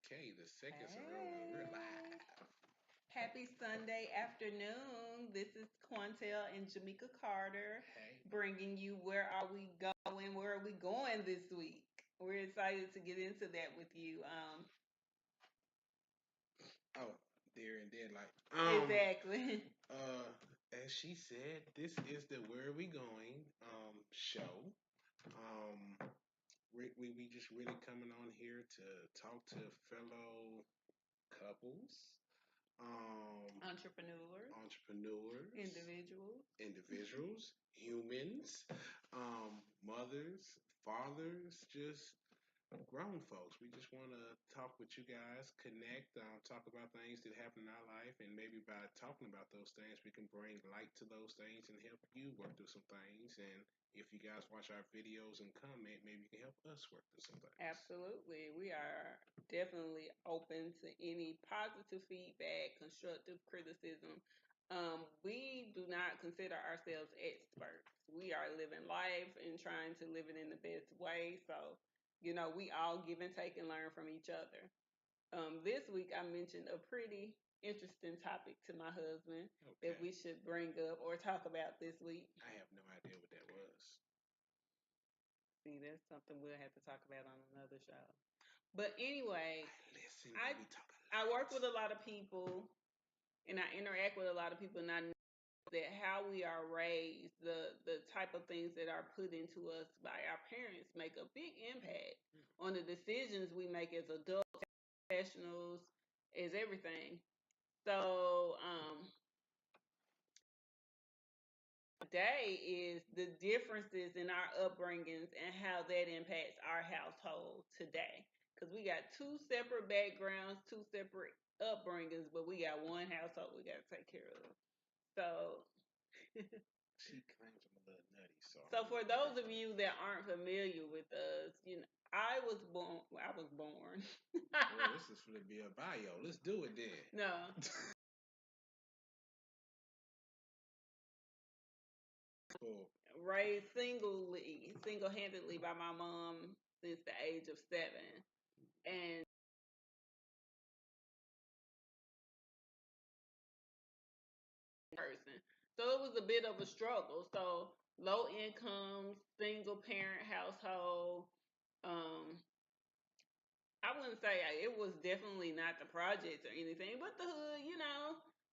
Okay, the seconds are rolling. We're Hey, live. happy Sunday afternoon. This is Quantel and Jamaica Carter Hey. bringing you Where Are We Going? Where are we going this week? We're excited to get into that with you. Oh, dear and deadlight. Exactly. Uh, as she said, this is the Where Are We Going show. Um, we just really coming on here to talk to fellow couples, um, Entrepreneurs, entrepreneurs, individuals. individuals, humans, mothers, fathers, just grown folks. We just want to talk with you guys, connect, talk about things that happen in our life, and maybe by talking about those things, we can bring light to those things and help you work through some things. And if you guys watch our videos and comment, maybe you can help us work through some things. Absolutely. We are definitely open to any positive feedback, constructive criticism. We do not consider ourselves experts. We are living life and trying to live it in the best way. So, we all give and take and learn from each other. This week, I mentioned a pretty interesting topic to my husband that Okay. we should bring up or talk about this week. I have no idea what that was. See, that's something we'll have to talk about on another show. But anyway, I listen I and we talk I a work with lot. a lot of people and I interact with a lot of people and I know that how we are raised, the type of things that are put into us by our parents make a big impact on the decisions we make as adults, professionals, as everything. So today is the differences in our upbringings and how that impacts our household today. Because we got two separate backgrounds, two separate upbringings, but we got one household we got to take care of. So, She claims I'm a little nutty, so I'm so gonna for leave it those at of that. you that aren't familiar with us, I was born. Well, I was born. Well, this is going to be a bio. Let's do it then. No, Cool. raised single-handedly by my mom since the age of 7, and person. So it was a bit of a struggle. So low income, single parent household. Um, I wouldn't say it was definitely not the projects or anything, but the hood.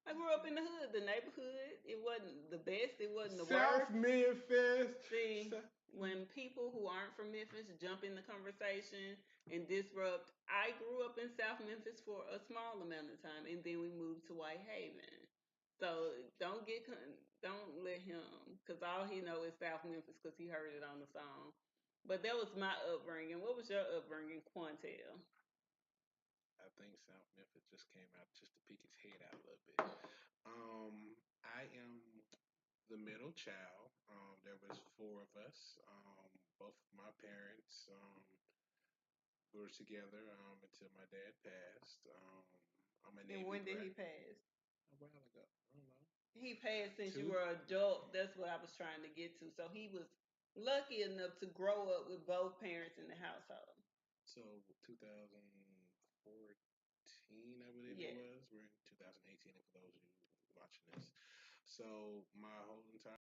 I grew up in the hood, the neighborhood. It wasn't the best. It wasn't the South worst. Memphis. See, when people who aren't from Memphis jump in the conversation and disrupt, I grew up in South Memphis for a small amount of time, and then we moved to Whitehaven. So don't let him, because all he know is South Memphis because he heard it on the song. But that was my upbringing. What was your upbringing, Quantel? I think South Memphis just came out just to peek his head out a little bit. I am the middle child. There was four of us. Both of my parents were together until my dad passed. I'm a And Navy when did he brat. pass? A while ago. I don't know. He passed since you Two. were an adult. That's what I was trying to get to. So he was lucky enough to grow up with both parents in the household. So 2014, I believe it Yes. was. We're in 2018, and for those of you watching this, so my whole entire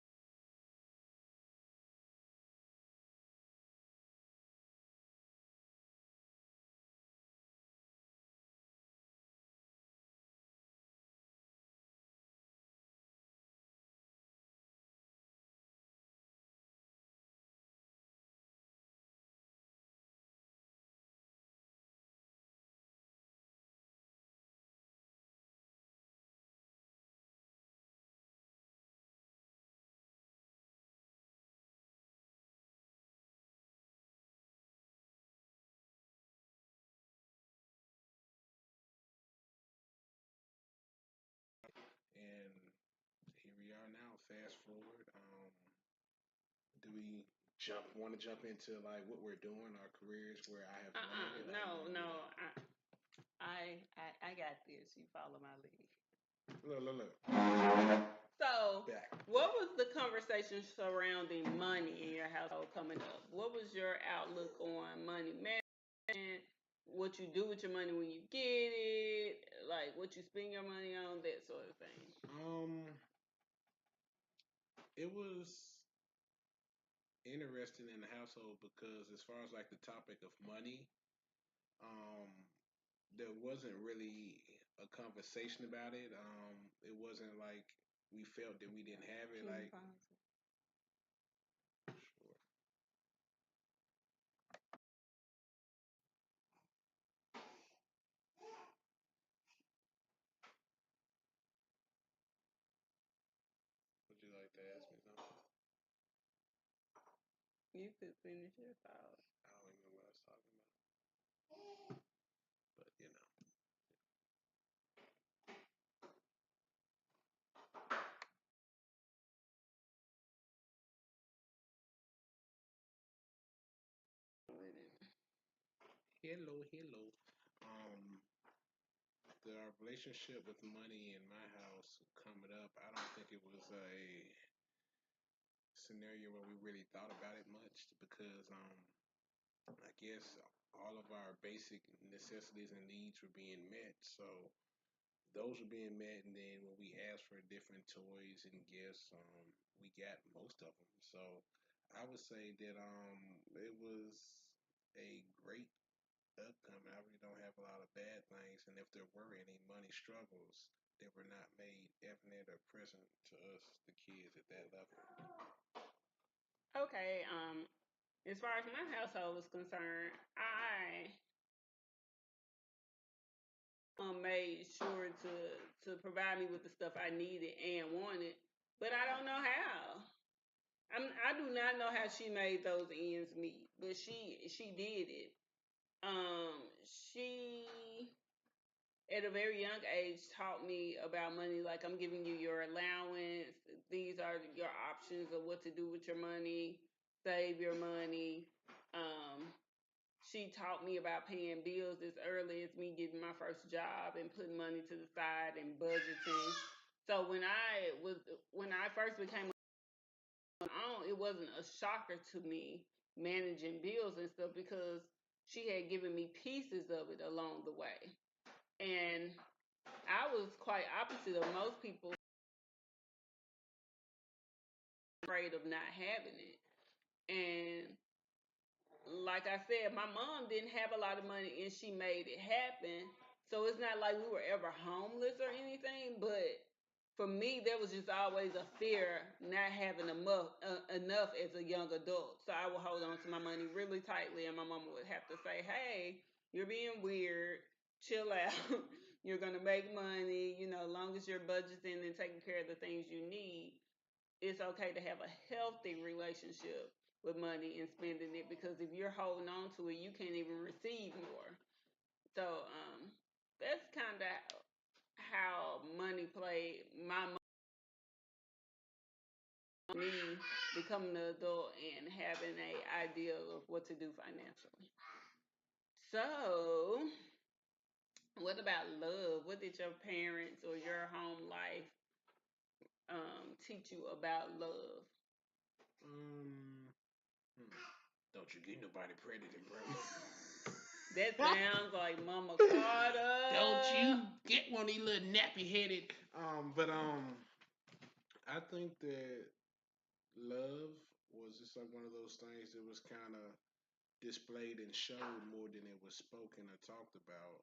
and here we are now. Fast forward. Do we want to jump into like what we're doing, our careers, where I have landed? I No, mean, no. I got this. You follow my lead. look. So, Back. what was the conversation surrounding money in your household coming up? What was your outlook on money management, what you do with your money when you get it, like what you spend your money on, that sort of thing. It was interesting in the household because as far as like the topic of money, um, there wasn't really a conversation about it. It wasn't like we felt that we didn't have it. Can you Like, pause it? sure. Would you like to ask me something? You could finish your thought. I don't remember what I was talking about, but you know. With it. Hello, hello. Um, the relationship with money in my house coming up, I don't think it was a scenario where we really thought about it much because I guess all of our basic necessities and needs were being met. So those were being met, and then when we asked for different toys and gifts, we got most of them. So I would say that it was a great upcoming. I really don't have a lot of bad things, and if there were any money struggles, they were not made evident or present to us, the kids, at that level. Okay, as far as my household is concerned, I made sure to provide me with the stuff I needed and wanted, but I don't know how. I do not know how she made those ends meet, but she did it. She at a very young age taught me about money. Like, I'm giving you your allowance. These are your options of what to do with your money. Save your money. Um, she taught me about paying bills as early as me getting my first job and putting money to the side and budgeting. So when I first became on, it wasn't a shocker to me managing bills and stuff because she had given me pieces of it along the way. And I was quite opposite of most people, afraid of not having it. And like I said, my mom didn't have a lot of money and she made it happen. So it's not like we were ever homeless or anything, but for me, there was just always a fear not having enough as a young adult. So I would hold on to my money really tightly, and my mama would have to say, "Hey, you're being weird. Chill out. You're gonna make money. You know, as long as you're budgeting and taking care of the things you need, it's okay to have a healthy relationship with money and spending it, because if you're holding on to it, you can't even receive more." So that's kind of how money played my me becoming an adult and having a idea of what to do financially. So, what about love? What did your parents or your home life teach you about love? Um, hmm. Don't you get nobody pregnant, bro. That sounds like Mama Don't Carter. you get one of these little nappy headed. But I think that love was just like one of those things that was kind of displayed and showed more than it was spoken or talked about.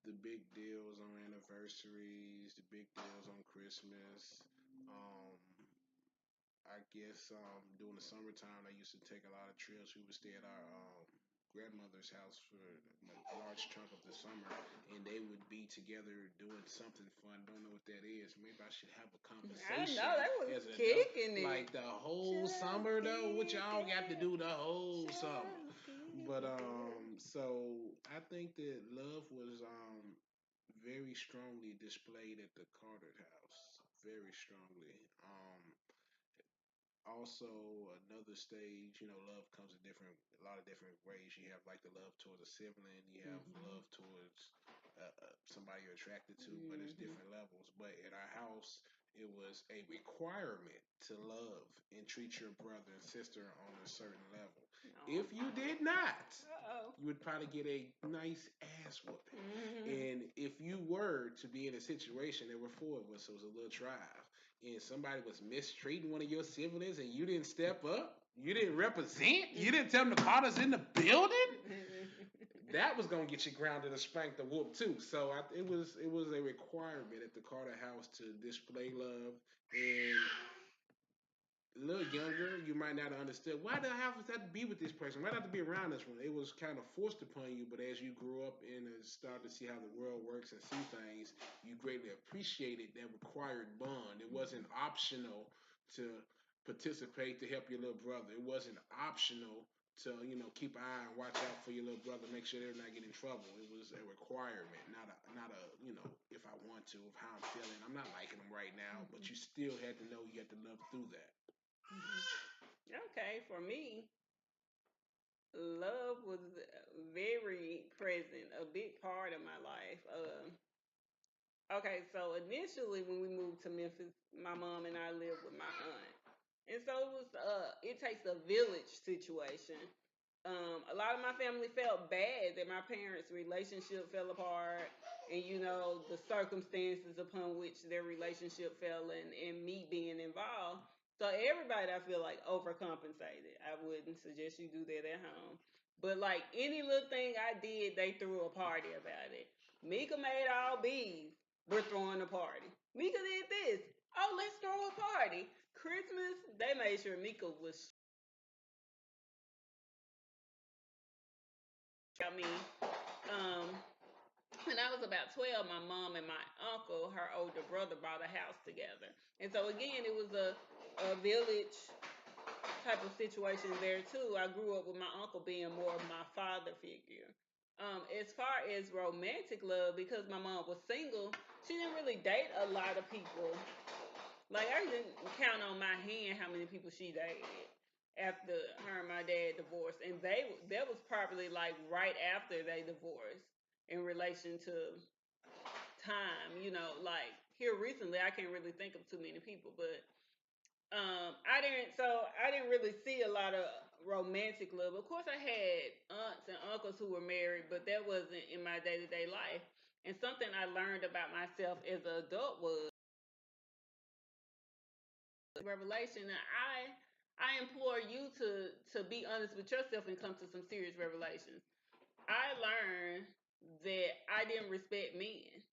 The big deals on anniversaries, the big deals on Christmas. Um, I guess during the summertime, I used to take a lot of trips. We would stay at our grandmother's house for a large chunk of the summer, and they would be together doing something fun. Don't know what that is. Maybe I should have a I conversation know they was as an adult. kicking Like it. the whole Just summer, though, what kick y'all got to it. do the whole summer. Just kick But it. so I think that love was very strongly displayed at the Carter house. Very strongly. Also another stage, love comes in a lot of different ways. You have like the love towards a sibling, you have Mhm. love towards somebody you're attracted to, but it's Mhm. different levels. But at our house, it was a requirement to love and treat your brother and sister on a certain level. If you did not, Uh-oh. you would probably get a nice ass whooping. Mm-hmm. And if you were to be in a situation, there were four of us, so it was a little tribe, and somebody was mistreating one of your siblings and you didn't step up, you didn't represent, you didn't tell them the Carter's in the building, that was gonna get you grounded or spanked or whooped too. So it was a requirement at the Carter house to display love. And a little younger, you might not have understood why the hell was that to be with this person? Why not to be around this one? It was kind of forced upon you, but as you grew up and started to see how the world works and see things, you greatly appreciated that required bond. It wasn't optional to participate to help your little brother. It wasn't optional to keep an eye and watch out for your little brother, make sure they're not getting in trouble. It was a requirement, not a if I want to, of how I'm feeling. I'm not liking them right now, but you still had to know you had to love through that. Okay, for me, love was very present, a big part of my life. Okay, so initially when we moved to Memphis, my mom and I lived with my aunt. And so it was it takes a village situation. A lot of my family felt bad that my parents' relationship fell apart and the circumstances upon which their relationship fell and me being involved. So everybody I feel like overcompensated. I wouldn't suggest you do that at home. But like any little thing I did, they threw a party about it. Mika made all B's. We're throwing a party. Mika did this. Oh, let's throw a party. Christmas, they made sure Mika was I mean, um, when I was about 12, my mom and my uncle, her older brother, bought a house together. And so again, it was a village type of situation there too. I grew up with my uncle being more of my father figure. As far as romantic love, because my mom was single, she didn't really date a lot of people. Like I didn't count on my hand how many people she dated after her and my dad divorced, and that was probably like right after they divorced in relation to time. Like here recently, I can't really think of too many people, but I didn't really see a lot of romantic love. Of course, I had aunts and uncles who were married, but that wasn't in my day to day life. And something I learned about myself as an adult was revelation. And I implore you to be honest with yourself and come to some serious revelations. I learned that I didn't respect men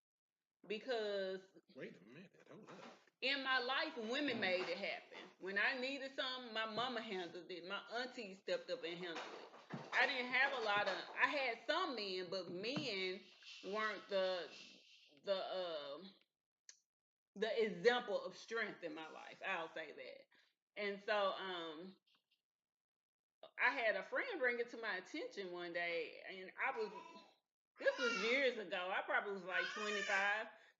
because Wait a minute, hold up. in my life, women made it happen. When I needed something, my mama handled it. My auntie stepped up and handled it. I didn't have a lot of. I had some men, but men weren't the the example of strength in my life. I'll say that. And so I had a friend bring it to my attention one day, and this was years ago. I probably was like 25.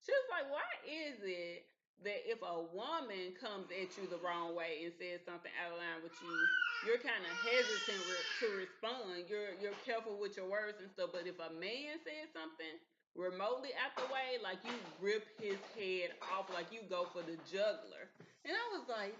She was like, "Why is it that if a woman comes at you the wrong way and says something out of line with you, you're kind of hesitant to respond. You're careful with your words and stuff. But if a man says something remotely out the way, like you rip his head off, like you go for the juggler." And I was like,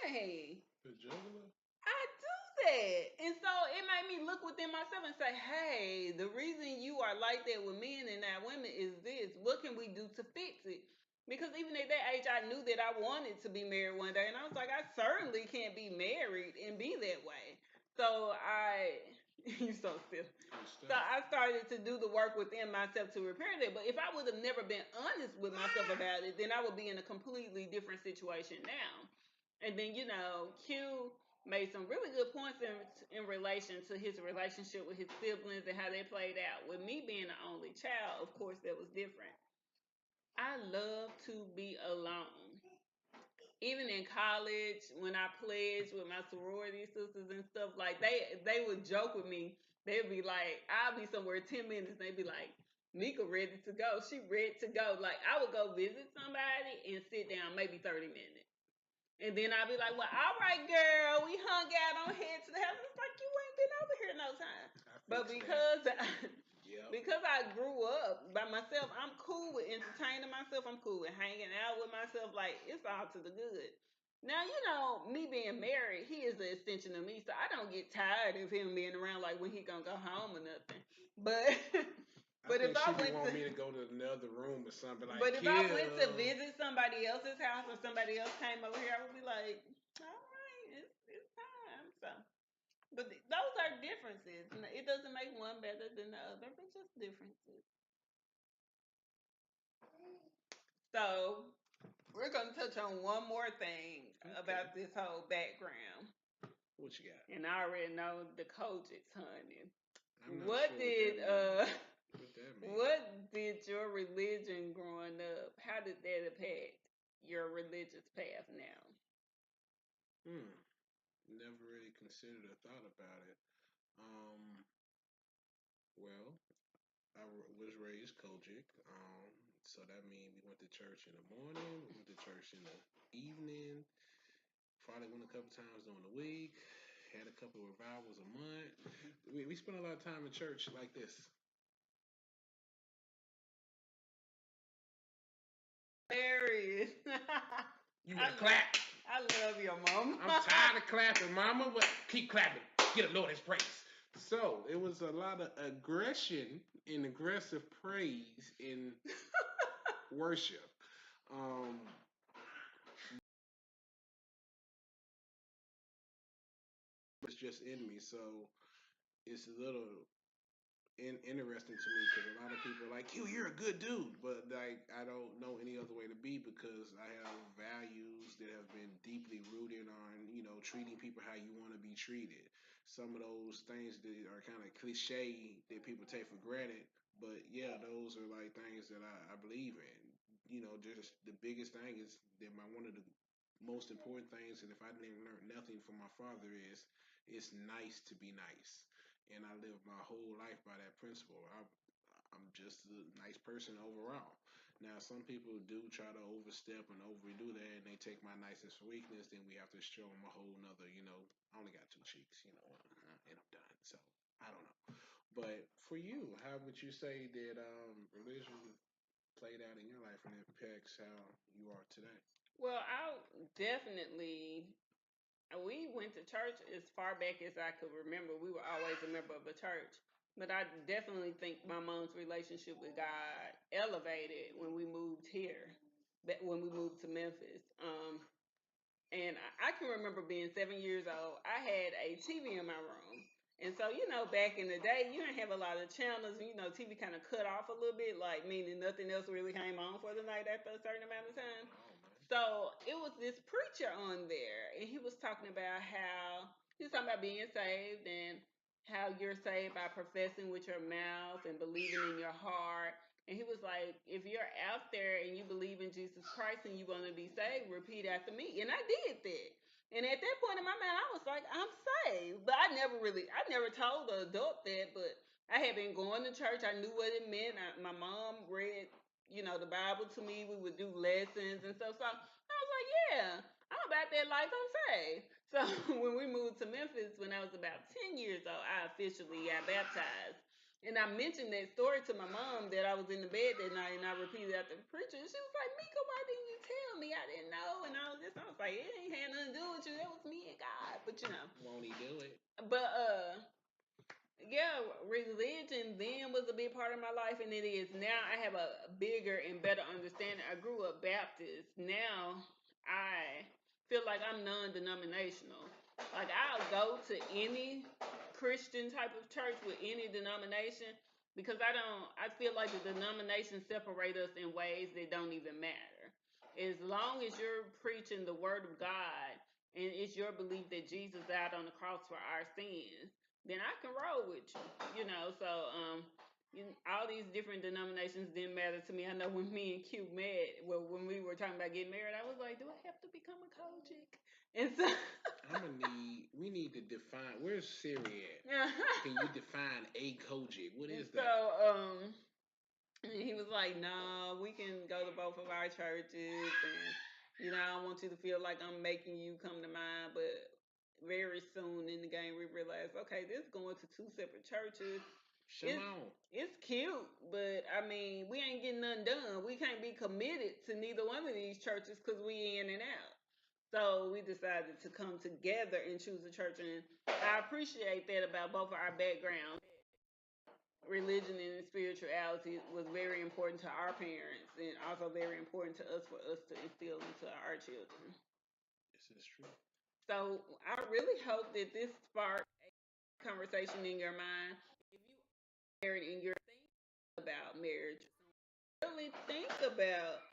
"Dang." The juggler? I do that. And so it made me look within myself and say, hey, the reason you are like that with men and not women is this. What can we do to fix it? Because even at that age, I knew that I wanted to be married one day. And I was like, I certainly can't be married and be that way. So you so still. So I started to do the work within myself to repair that. But if I would have never been honest with myself about it, then I would be in a completely different situation now. And then, Q made some really good points in relation to his relationship with his siblings and how they played out. With me being the only child, of course, that was different. I love to be alone. Even in college, when I pledged with my sorority sisters and stuff, like they would joke with me. They'd be like, I'll be somewhere 10 minutes. They'd be like, Mika ready to go. She ready to go. Like I would go visit somebody and sit down maybe 30 minutes. And then I'll be like, well, all right, girl, we hung out on head to the house. It's like you ain't been over here no time. But because I grew up by myself, I'm cool with entertaining myself. I'm cool with hanging out with myself. Like it's all to the good. Now, me being married, he is an extension of me, so I don't get tired of him being around like when he gonna go home or nothing. But I but if think she I be went wanting me to to go to another room or something like but if I went to kill. visit somebody else's house or somebody else came over here, I would be like, all right, it's time. So but those are differences. It doesn't make one better than the other, but just differences. So we're gonna touch on one more thing Okay, about this whole background. what you got? And I already know the coaches, honey. I'm not What sure what that did means. What that mean? what did your religion growing up? How did that impact your religious path now? Hmm. Never really considered or thought about it. Um. Well, was raised Kojic. So that means we went to church in the morning. We went to church in the evening. Probably went a couple times during the week. Had a couple of revivals a month. We spent a lot of time in church like this. Hilarious. You would I have love clapped. I love your mom. I'm tired of clapping, mama, but keep clapping. Get a Lord his praise. So it was a lot of aggression and aggressive praise in worship. Um, it's just in me. So it's a little interesting to me because a lot of people are like, you're a good dude, but like I don't know any other way to be because I have values that have been deeply rooted on treating people how you want to be treated. Some of those things that are kind of cliche that people take for granted, but yeah, those are like things that I believe in. Just the biggest thing is that one of the most important things, and if I didn't learn nothing from my father, is it's nice to be nice, and I live my whole life by that principle. I'm just a nice person overall. Now, some people do try to overstep and overdo that, and they take my niceness for weakness. Then we have to show them a whole nother. I only got two cheeks, and I'm done. So I don't know. But for you, how would you say that religion played out in your life and impacts how you are today? Well, I definitely we went to church as far back as I could remember. We were always a member of a church. But I definitely think my mom's relationship with God elevated when we moved here, when we moved to Memphis. And I can remember being 7 years old. I had a TV in my room. And so, back in the day, you didn't have a lot of channels. TV kind of cut off a little bit, like meaning nothing else really came on for the night after a certain amount of time. Oh man. So it was this preacher on there, and he was talking about being saved and how you're saved by professing with your mouth and believing in your heart. And he was like, if you're out there and you believe in Jesus Christ and you want to be saved, repeat after me. And I did that. And at that point in my mind, I was like, I'm saved. But I never told the adult that, but I had been going to church. I knew what it meant. My mom read, the Bible to me. We would do lessons and stuff. So I was like, yeah, I'm about that life. I'm saved. So when we moved to Memphis, when I was about 10 years old, I officially got baptized. And I mentioned that story to my mom that I was in the bed that night and I repeated after the preacher. And she was like, Mika, why didn't you tell me? I didn't know. And all this. I was like, it ain't had nothing to do with you. That was me and God. But Won't he do it? but yeah, religion then was a big part of my life, and it is now. I have a bigger and better understanding. I grew up Baptist. Now I feel like I'm non-denominational. Like I'll go to any Christian type of church with any denomination because I don't. I feel like the denominations separate us in ways that don't even matter. As long as you're preaching the word of God and it's your belief that Jesus died on the cross for our sins, then I can roll with you. So all these different denominations didn't matter to me. I know when me and Q met, well, when we were talking about getting married, I was like, do I have to become a Kojic? And so We need to define, where's Siri at? Can you define a Koji? What and is so that? and he was like, no, we can go to both of our churches, and I don't want you to feel like I'm making you come to mine. But very soon in the game, we realized, okay, this going to two separate churches. It's Shimon. it's cute, but I mean, we ain't getting nothing done. We can't be committed to neither one of these churches because we in and out. So we decided to come together and choose a church, and I appreciate that about both of our backgrounds. Religion and spirituality was very important to our parents, and also very important to us for us to instill into our children. This is true. So I really hope that this sparked a conversation in your mind. If you are married and you're thinking about marriage, really think about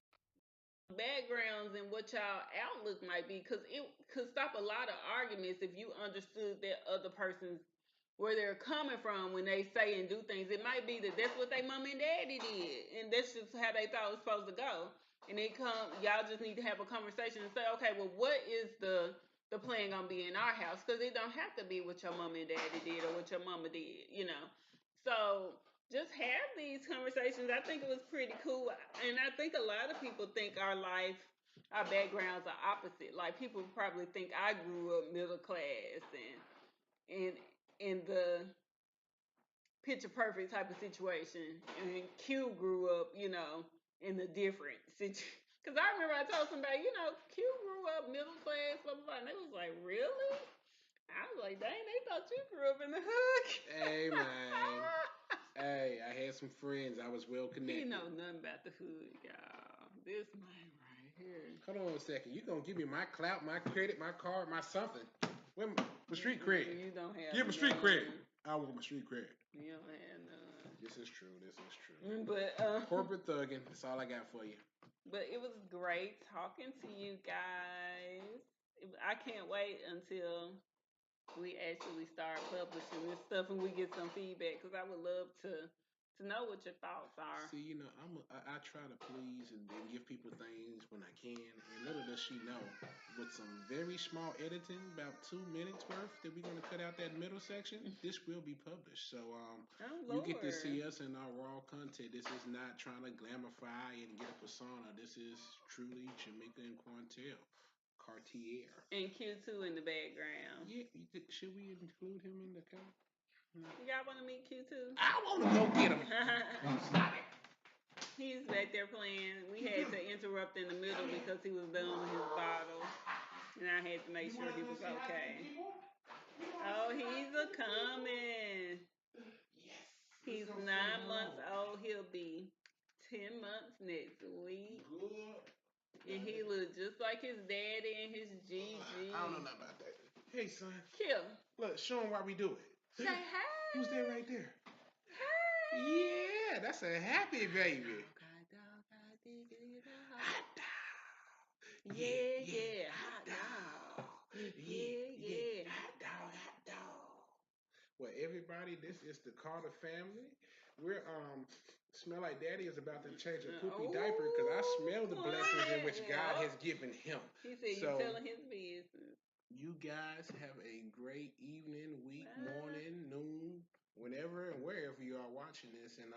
backgrounds and what y'all outlook might be, because it could stop a lot of arguments if you understood that other person's where they're coming from when they say and do things. It might be that that's what they mom and daddy did, and that's just how they thought it was supposed to go. And it come, y'all just need to have a conversation and say, okay, well, what is the plan gonna be in our house? Because it don't have to be what your mom and daddy did or what your mama did, you know. So just have these conversations. I think it was pretty cool, and I think a lot of people think our backgrounds are opposite. Like people probably think I grew up middle class and in the picture perfect type of situation, and Q grew up, in a different situation. Because I remember I told somebody, Q grew up middle class, blah blah blah, and they was like, really? I was like, dang, they thought you grew up in the hood. Hey man. Hey, I had some friends. I was well connected. He know nothing about the hood, y'all. This man right here. Hold on a second. You gonna give me my clout, my credit, my card, my something? Where my street cred? You don't have. Give me street cred. I want my street cred. You don't have none. This is true. This is true. But corporate thugging. That's all I got for you. But it was great talking to you guys. I can't wait until we actually start publishing this stuff and we get some feedback, because I would love to know what your thoughts are. See, I try to please and give people things when I can, and little does she know, with some very small editing, about 2 minutes worth, that we're gonna cut out that middle section. This will be published, so you get to see us in our raw content. This is not trying to glamify and get a persona. This is truly Jamaica and Quantel. Cartier. And Q2 in the background. Yeah, should we include him in the cut? Y'all want to meet Q2? I want to go get him. Stop it. He's back there playing. We had to interrupt in the middle because he was done with his bottle, and I had to make sure he was okay. Oh, he's a coming. Yes. He's 9 months old. He'll be 10 months next week. Good. And he looked just like his daddy and his GG. I don't know nothing about that. Hey, son. Kill. Look, show him why we do it. Say hey. Who's there right there? Hey. Yeah, that's a happy baby. Hot dog. Yeah. Hot dog. Yeah. Hot dog. Well, everybody, this is the Carter family. We're smell like daddy is about to change a poopy diaper, because I smell the blessings in which God has given him. He said you're telling his business. You guys have a great evening, week, morning, noon, whenever and wherever you are watching this. And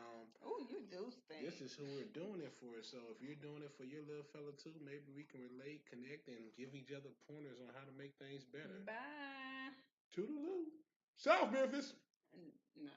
you do stink. This is who we're doing it for. So if you're doing it for your little fella too, maybe we can relate, connect, and give each other pointers on how to make things better. Bye. Toodaloo. South Memphis. No.